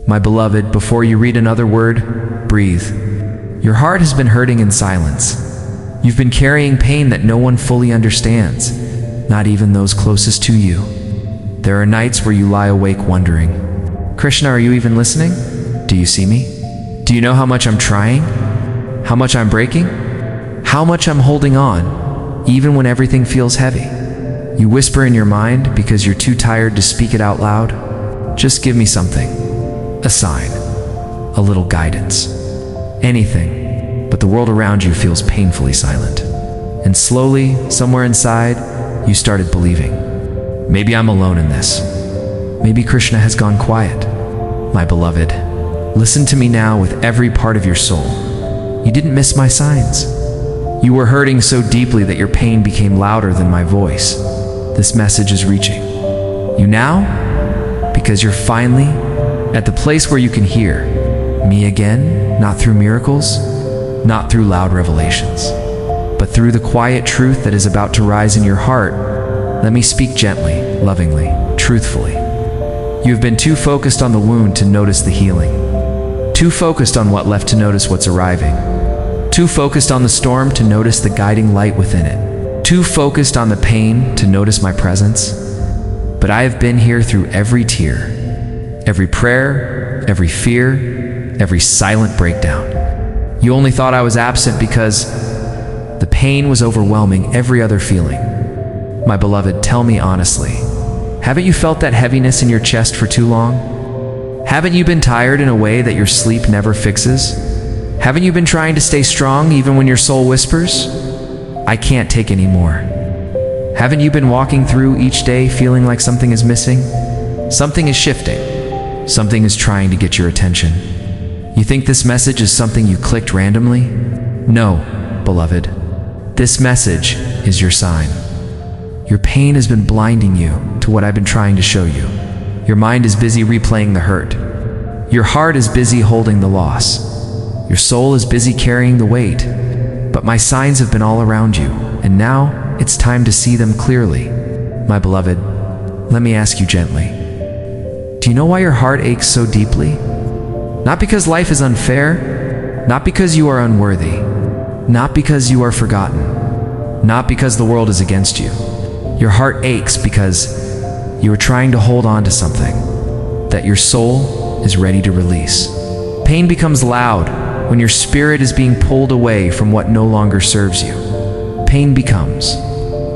My beloved, before you read another word, breathe. Your heart has been hurting in silence. You've been carrying pain that no one fully understands, not even those closest to you. There are nights where you lie awake wondering, Krishna, are you even listening? Do you see me? Do you know how much I'm trying? How much I'm breaking? How much I'm holding on, even when everything feels heavy? You whisper in your mind because you're too tired to speak it out loud. Just give me something. A sign. A little guidance. Anything. But the world around you feels painfully silent. And slowly, somewhere inside, you started believing. Maybe I'm alone in this. Maybe Krishna has gone quiet. My beloved, listen to me now with every part of your soul. You didn't miss my signs. You were hurting so deeply that your pain became louder than my voice. This message is reaching you now because you're finally at the place where you can hear me again, not through miracles, not through loud revelations, but through the quiet truth that is about to rise in your heart. Let me speak gently, lovingly, truthfully. You have been too focused on the wound to notice the healing, too focused on what left to notice what's arriving, too focused on the storm to notice the guiding light within it, too focused on the pain to notice my presence. But I have been here through every tear, every prayer, every fear, every silent breakdown. You only thought I was absent because the pain was overwhelming every other feeling. My beloved, tell me honestly, haven't you felt that heaviness in your chest for too long? Haven't you been tired in a way that your sleep never fixes? Haven't you been trying to stay strong even when your soul whispers, I can't take any more? Haven't you been walking through each day feeling like something is missing? Something is shifting. Something is trying to get your attention. You think this message is something you clicked randomly? No, beloved. This message is your sign. Your pain has been blinding you to what I've been trying to show you. Your mind is busy replaying the hurt. Your heart is busy holding the loss. Your soul is busy carrying the weight. But my signs have been all around you, and now it's time to see them clearly. My beloved, let me ask you gently. Do you know why your heart aches so deeply? Not because life is unfair, not because you are unworthy, not because you are forgotten, not because the world is against you. Your heart aches because you are trying to hold on to something that your soul is ready to release. Pain becomes loud when your spirit is being pulled away from what no longer serves you. Pain becomes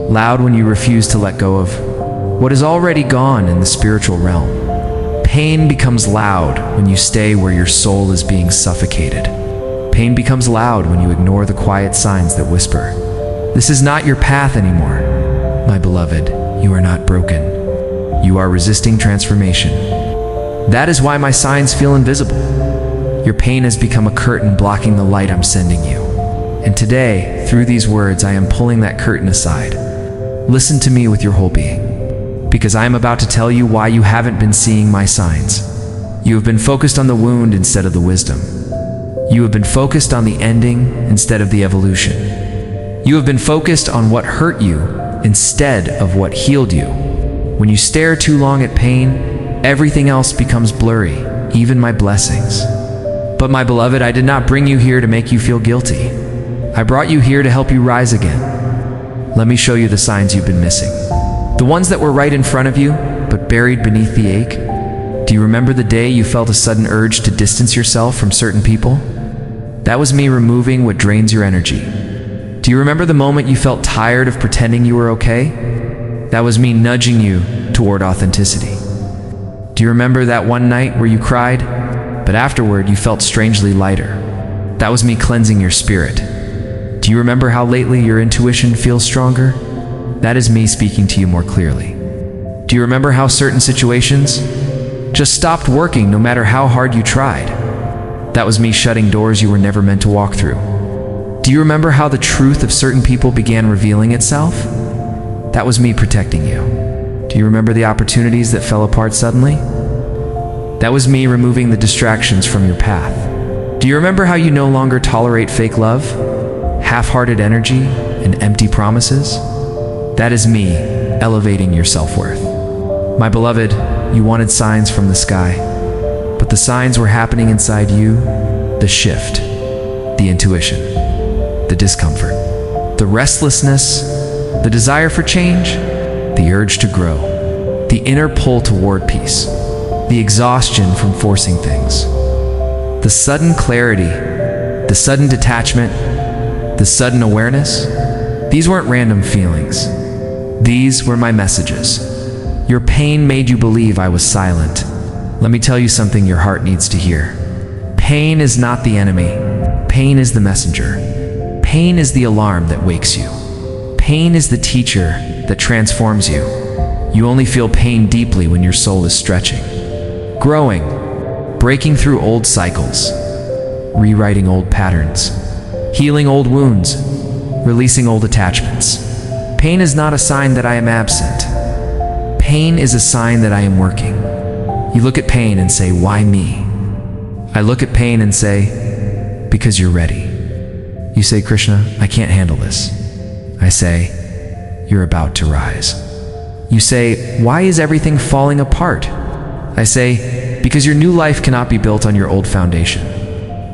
loud when you refuse to let go of what is already gone in the spiritual realm. Pain becomes loud when you stay where your soul is being suffocated. Pain becomes loud when you ignore the quiet signs that whisper, this is not your path anymore. My beloved, you are not broken. You are resisting transformation. That is why my signs feel invisible. Your pain has become a curtain blocking the light I'm sending you. And today, through these words, I am pulling that curtain aside. Listen to me with your whole being, because I am about to tell you why you haven't been seeing my signs. You have been focused on the wound instead of the wisdom. You have been focused on the ending instead of the evolution. You have been focused on what hurt you instead of what healed you. When you stare too long at pain, everything else becomes blurry, even my blessings. But my beloved, I did not bring you here to make you feel guilty. I brought you here to help you rise again. Let me show you the signs you've been missing. The ones that were right in front of you, but buried beneath the ache. Do you remember the day you felt a sudden urge to distance yourself from certain people? That was me removing what drains your energy. Do you remember the moment you felt tired of pretending you were okay? That was me nudging you toward authenticity. Do you remember that one night where you cried, but afterward you felt strangely lighter? That was me cleansing your spirit. Do you remember how lately your intuition feels stronger? That is me speaking to you more clearly. Do you remember how certain situations just stopped working no matter how hard you tried? That was me shutting doors you were never meant to walk through. Do you remember how the truth of certain people began revealing itself? That was me protecting you. Do you remember the opportunities that fell apart suddenly? That was me removing the distractions from your path. Do you remember how you no longer tolerate fake love, half-hearted energy, and empty promises? That is me elevating your self-worth. My beloved, you wanted signs from the sky, but the signs were happening inside you: the shift, the intuition, the discomfort, the restlessness, the desire for change, the urge to grow, the inner pull toward peace, the exhaustion from forcing things, the sudden clarity, the sudden detachment, the sudden awareness. These weren't random feelings. These were my messages. Your pain made you believe I was silent. Let me tell you something your heart needs to hear. Pain is not the enemy. Pain is the messenger. Pain is the alarm that wakes you. Pain is the teacher that transforms you. You only feel pain deeply when your soul is stretching, growing, breaking through old cycles, rewriting old patterns, healing old wounds, releasing old attachments. Pain is not a sign that I am absent. Pain is a sign that I am working. You look at pain and say, "Why me?" I look at pain and say, "Because you're ready." You say, "Krishna, I can't handle this." I say, "You're about to rise." You say, "Why is everything falling apart?" I say, "Because your new life cannot be built on your old foundation."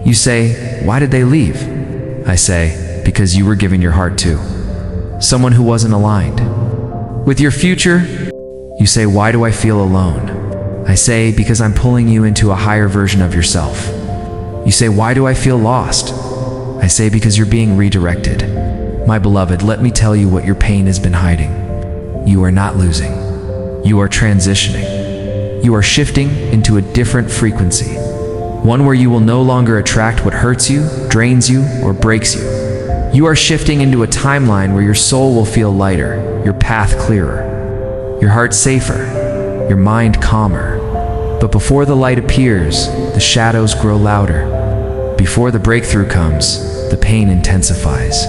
You say, "Why did they leave?" I say, "Because you were giving your heart to someone who wasn't aligned with your future." You say, "Why do I feel alone?" I say, "Because I'm pulling you into a higher version of yourself." You say, "Why do I feel lost?" I say, "Because you're being redirected." My beloved, let me tell you what your pain has been hiding. You are not losing. You are transitioning. You are shifting into a different frequency, one where you will no longer attract what hurts you, drains you, or breaks you. You are shifting into a timeline where your soul will feel lighter, your path clearer, your heart safer, your mind calmer. But before the light appears, the shadows grow louder. Before the breakthrough comes, the pain intensifies.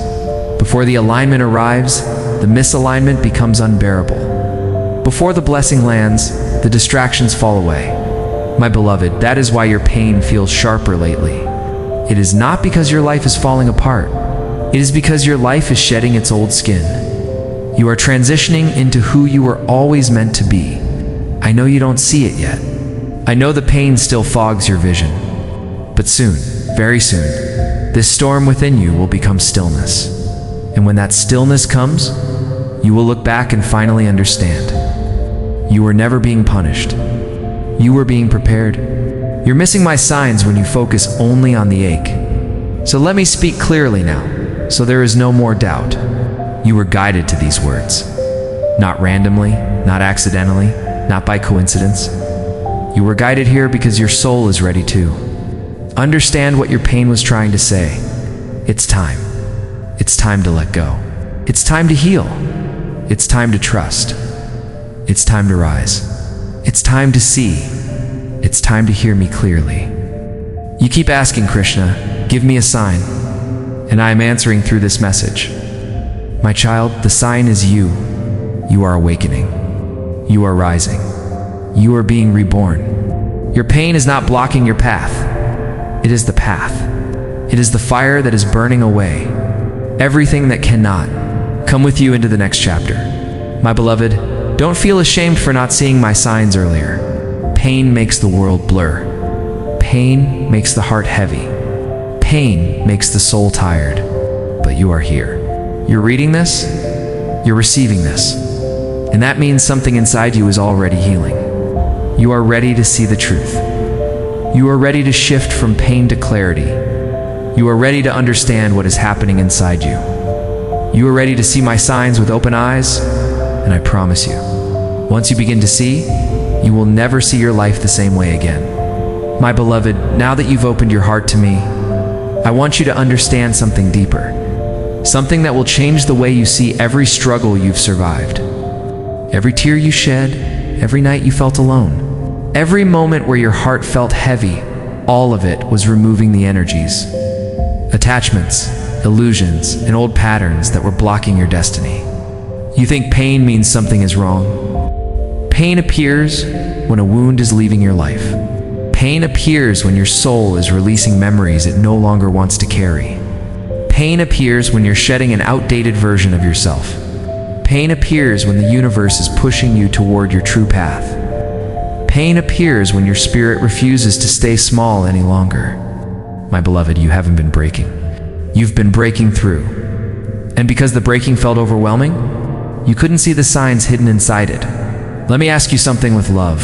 Before the alignment arrives, the misalignment becomes unbearable. Before the blessing lands, the distractions fall away. My beloved, that is why your pain feels sharper lately. It is not because your life is falling apart. It is because your life is shedding its old skin. You are transitioning into who you were always meant to be. I know you don't see it yet. I know the pain still fogs your vision. But soon, very soon, this storm within you will become stillness. And when that stillness comes, you will look back and finally understand. You were never being punished. You were being prepared. You're missing my signs when you focus only on the ache. So let me speak clearly now, so there is no more doubt. You were guided to these words. Not randomly, not accidentally, not by coincidence. You were guided here because your soul is ready to understand what your pain was trying to say. It's time. It's time to let go. It's time to heal. It's time to trust. It's time to rise. It's time to see. It's time to hear me clearly. You keep asking, Krishna, give me a sign, and I am answering through this message. My child, the sign is you. You are awakening. You are rising. You are being reborn. Your pain is not blocking your path. It is the path. It is the fire that is burning away everything that cannot come with you into the next chapter. My beloved, don't feel ashamed for not seeing my signs earlier. Pain makes the world blur. Pain makes the heart heavy. Pain makes the soul tired. But you are here. You're reading this. You're receiving this. And that means something inside you is already healing. You are ready to see the truth. You are ready to shift from pain to clarity. You are ready to understand what is happening inside you. You are ready to see my signs with open eyes, and I promise you, once you begin to see, you will never see your life the same way again. My beloved, now that you've opened your heart to me, I want you to understand something deeper. Something that will change the way you see every struggle you've survived. Every tear you shed, every night you felt alone. Every moment where your heart felt heavy, all of it was removing the energies, attachments, illusions, and old patterns that were blocking your destiny. You think pain means something is wrong. Pain appears when a wound is leaving your life. Pain appears when your soul is releasing memories it no longer wants to carry. Pain appears when you're shedding an outdated version of yourself. Pain appears when the universe is pushing you toward your true path. Pain appears when your spirit refuses to stay small any longer. My beloved, you haven't been breaking. You've been breaking through. And because the breaking felt overwhelming, you couldn't see the signs hidden inside it. Let me ask you something with love.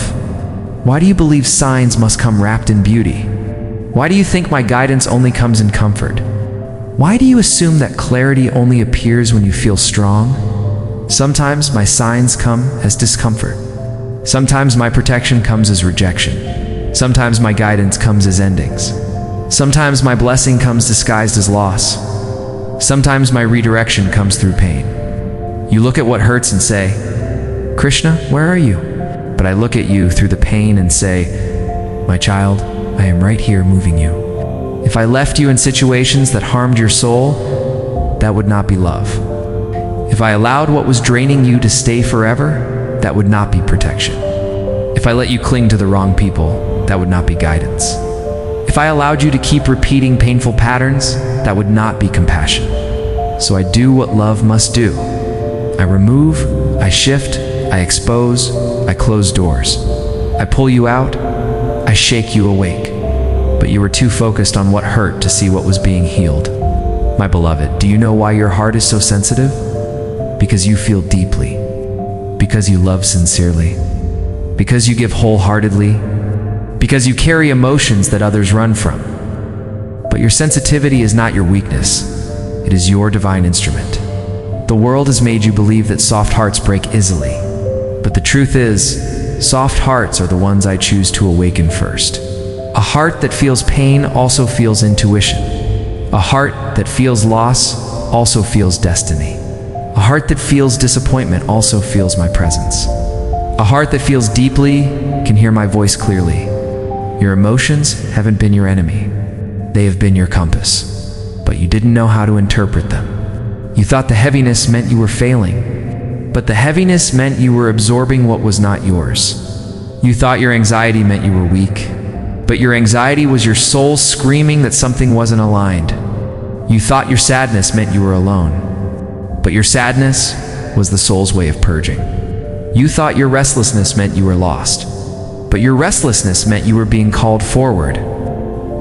Why do you believe signs must come wrapped in beauty? Why do you think my guidance only comes in comfort? Why do you assume that clarity only appears when you feel strong? Sometimes my signs come as discomfort. Sometimes my protection comes as rejection. Sometimes my guidance comes as endings. Sometimes my blessing comes disguised as loss. Sometimes my redirection comes through pain. You look at what hurts and say, "Krishna, where are you?" But I look at you through the pain and say, "My child, I am right here moving you." If I left you in situations that harmed your soul, that would not be love. If I allowed what was draining you to stay forever, that would not be protection. If I let you cling to the wrong people, that would not be guidance. If I allowed you to keep repeating painful patterns, that would not be compassion. So I do what love must do. I remove, I shift, I expose, I close doors. I pull you out, I shake you awake. But you were too focused on what hurt to see what was being healed. My beloved, do you know why your heart is so sensitive? Because you feel deeply. Because you love sincerely. Because you give wholeheartedly. Because you carry emotions that others run from. But your sensitivity is not your weakness. It is your divine instrument. The world has made you believe that soft hearts break easily. But the truth is, soft hearts are the ones I choose to awaken first. A heart that feels pain also feels intuition. A heart that feels loss also feels destiny. A heart that feels disappointment also feels my presence. A heart that feels deeply can hear my voice clearly. Your emotions haven't been your enemy. They have been your compass. But you didn't know how to interpret them. You thought the heaviness meant you were failing. But the heaviness meant you were absorbing what was not yours. You thought your anxiety meant you were weak. But your anxiety was your soul screaming that something wasn't aligned. You thought your sadness meant you were alone. But your sadness was the soul's way of purging. You thought your restlessness meant you were lost. But your restlessness meant you were being called forward.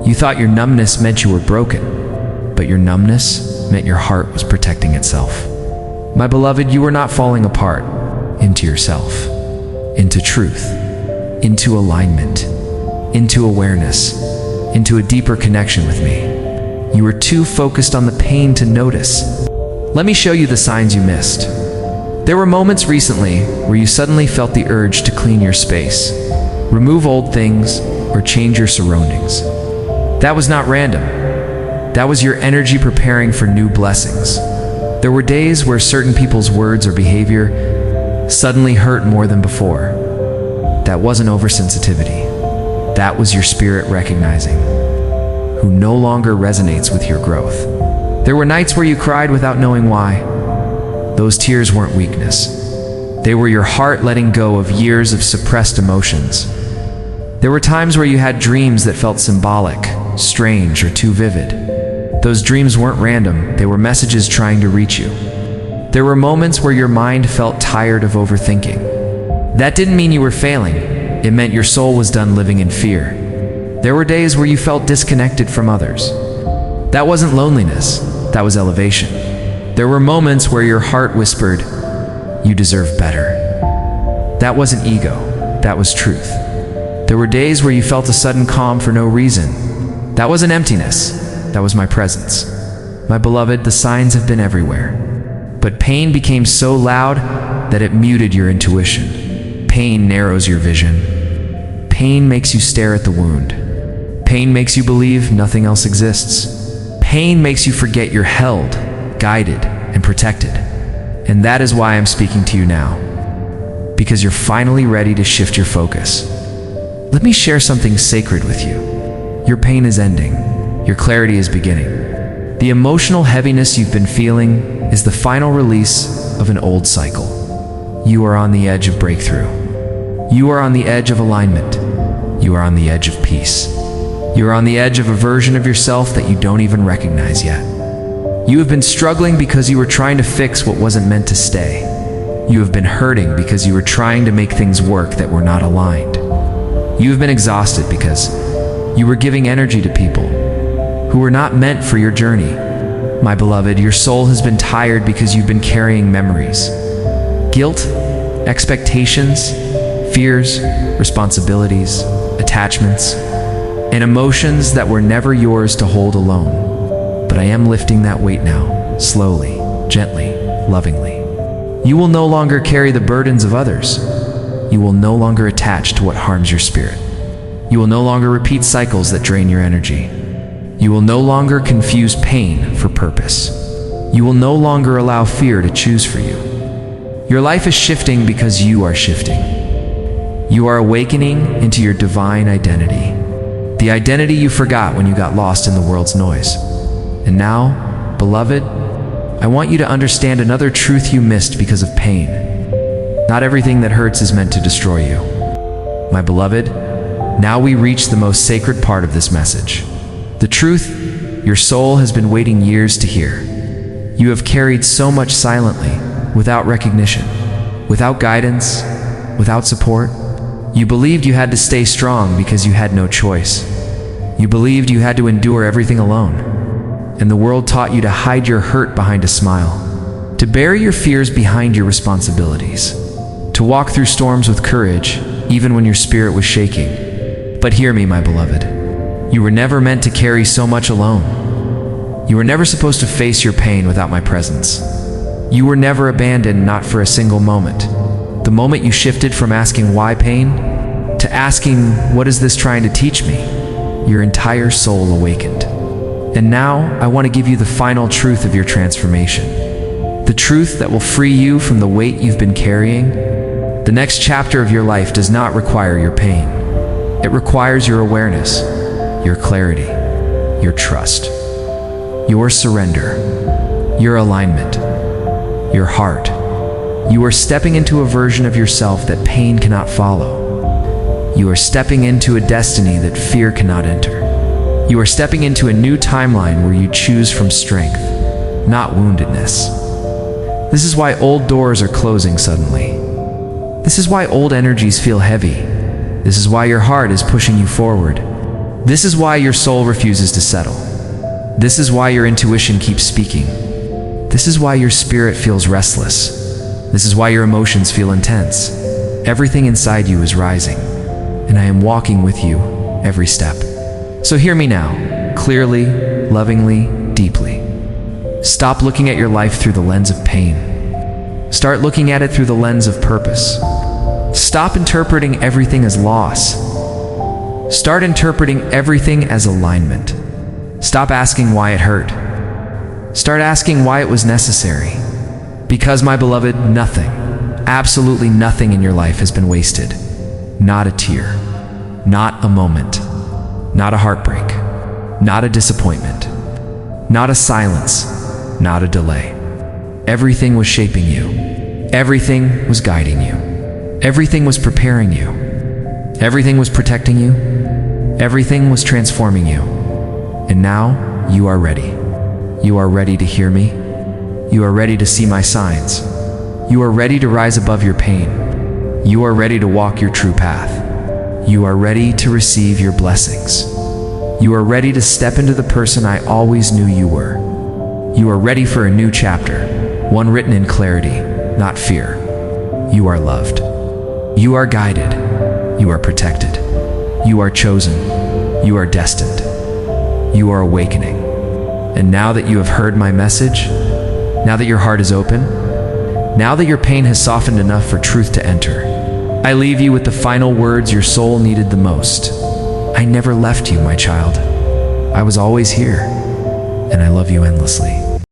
You thought your numbness meant you were broken. But your numbness meant your heart was protecting itself. My beloved, you were not falling apart into yourself, into truth, into alignment, into awareness, into a deeper connection with me. You were too focused on the pain to notice. Let me show you the signs you missed. There were moments recently where you suddenly felt the urge to clean your space, remove old things, or change your surroundings. That was not random. That was your energy preparing for new blessings. There were days where certain people's words or behavior suddenly hurt more than before. That wasn't oversensitivity. That was your spirit recognizing who no longer resonates with your growth. There were nights where you cried without knowing why. Those tears weren't weakness. They were your heart letting go of years of suppressed emotions. There were times where you had dreams that felt symbolic, strange, or too vivid. Those dreams weren't random, they were messages trying to reach you. There were moments where your mind felt tired of overthinking. That didn't mean you were failing, it meant your soul was done living in fear. There were days where you felt disconnected from others. That wasn't loneliness, that was elevation. There were moments where your heart whispered, "You deserve better." That wasn't ego, that was truth. There were days where you felt a sudden calm for no reason. That wasn't emptiness, that was my presence. My beloved, the signs have been everywhere. But pain became so loud that it muted your intuition. Pain narrows your vision. Pain makes you stare at the wound. Pain makes you believe nothing else exists. Pain makes you forget you're held, guided, and protected. And that is why I'm speaking to you now. Because you're finally ready to shift your focus. Let me share something sacred with you. Your pain is ending. Your clarity is beginning. The emotional heaviness you've been feeling is the final release of an old cycle. You are on the edge of breakthrough. You are on the edge of alignment. You are on the edge of peace. You are on the edge of a version of yourself that you don't even recognize yet. You have been struggling because you were trying to fix what wasn't meant to stay. You have been hurting because you were trying to make things work that were not aligned. You have been exhausted because you were giving energy to people who were not meant for your journey. My beloved, your soul has been tired because you've been carrying memories, guilt, expectations, fears, responsibilities, attachments, and emotions that were never yours to hold alone. But I am lifting that weight now, slowly, gently, lovingly. You will no longer carry the burdens of others. You will no longer attach to what harms your spirit. You will no longer repeat cycles that drain your energy. You will no longer confuse pain for purpose. You will no longer allow fear to choose for you. Your life is shifting because you are shifting. You are awakening into your divine identity, the identity you forgot when you got lost in the world's noise. And now, beloved, I want you to understand another truth you missed because of pain. Not everything that hurts is meant to destroy you. My beloved, now we reach the most sacred part of this message. The truth your soul has been waiting years to hear. You have carried so much silently, without recognition, without guidance, without support. You believed you had to stay strong because you had no choice. You believed you had to endure everything alone. And the world taught you to hide your hurt behind a smile, to bury your fears behind your responsibilities, to walk through storms with courage, even when your spirit was shaking. But hear me, my beloved. You were never meant to carry so much alone. You were never supposed to face your pain without my presence. You were never abandoned, not for a single moment. The moment you shifted from asking why pain to asking what is this trying to teach me, your entire soul awakened. And now I want to give you the final truth of your transformation. The truth that will free you from the weight you've been carrying. The next chapter of your life does not require your pain. It requires your awareness, your clarity, your trust, your surrender, your alignment, your heart. You are stepping into a version of yourself that pain cannot follow. You are stepping into a destiny that fear cannot enter. You are stepping into a new timeline where you choose from strength, not woundedness. This is why old doors are closing suddenly. This is why old energies feel heavy. This is why your heart is pushing you forward. This is why your soul refuses to settle. This is why your intuition keeps speaking. This is why your spirit feels restless. This is why your emotions feel intense. Everything inside you is rising, and I am walking with you every step. So hear me now, clearly, lovingly, deeply. Stop looking at your life through the lens of pain. Start looking at it through the lens of purpose. Stop interpreting everything as loss. Start interpreting everything as alignment. Stop asking why it hurt. Start asking why it was necessary. Because, my beloved, nothing, absolutely nothing in your life has been wasted. Not a tear, not a moment, not a heartbreak, not a disappointment, not a silence, not a delay. Everything was shaping you. Everything was guiding you. Everything was preparing you. Everything was protecting you. Everything was transforming you. And now you are ready. You are ready to hear me. You are ready to see my signs. You are ready to rise above your pain. You are ready to walk your true path. You are ready to receive your blessings. You are ready to step into the person I always knew you were. You are ready for a new chapter, one written in clarity, not fear. You are loved. You are guided. You are protected. You are chosen. You are destined. You are awakening. And now that you have heard my message, now that your heart is open, now that your pain has softened enough for truth to enter, I leave you with the final words your soul needed the most. I never left you, my child. I was always here, and I love you endlessly.